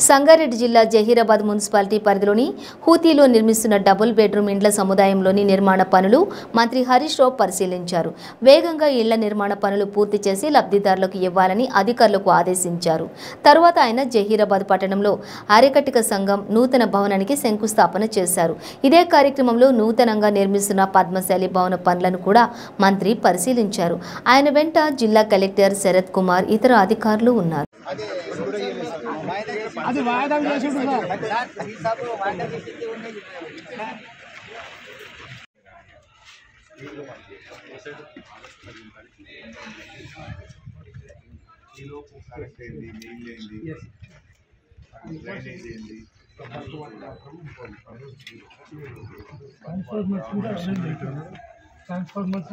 సంగారెడ్డి జిల్లా జహీరాబాద్ మున్సిపాలిటీ పరిధిలోని హూతీలో నిర్మిస్తున్న డబుల్ బెడ్రూమ్ ఇండ్ల సముదాయంలోని నిర్మాణ పనులు మంత్రి హరీష్ రావు పరిశీలించారు. వేగంగా ఇళ్ల నిర్మాణ పనులు పూర్తి చేసి లబ్ధిదారులకు ఇవ్వాలని అధికారులకు ఆదేశించారు. తరువాత ఆయన జహీరాబాద్ పట్టణంలో ఆర్యకట్టిక సంఘం నూతన భవనానికి శంకుస్థాపన చేశారు. ఇదే కార్యక్రమంలో నూతనంగా నిర్మిస్తున్న పద్మశాలి భవన పనులను కూడా మంత్రి పరిశీలించారు. ఆయన వెంట జిల్లా కలెక్టర్ శరత్ కుమార్ ఇతర అధికారులు ఉన్నారు. అది వాయిదా చేసుకుంటున్నా ట్రాన్స్ఫార్మర్స్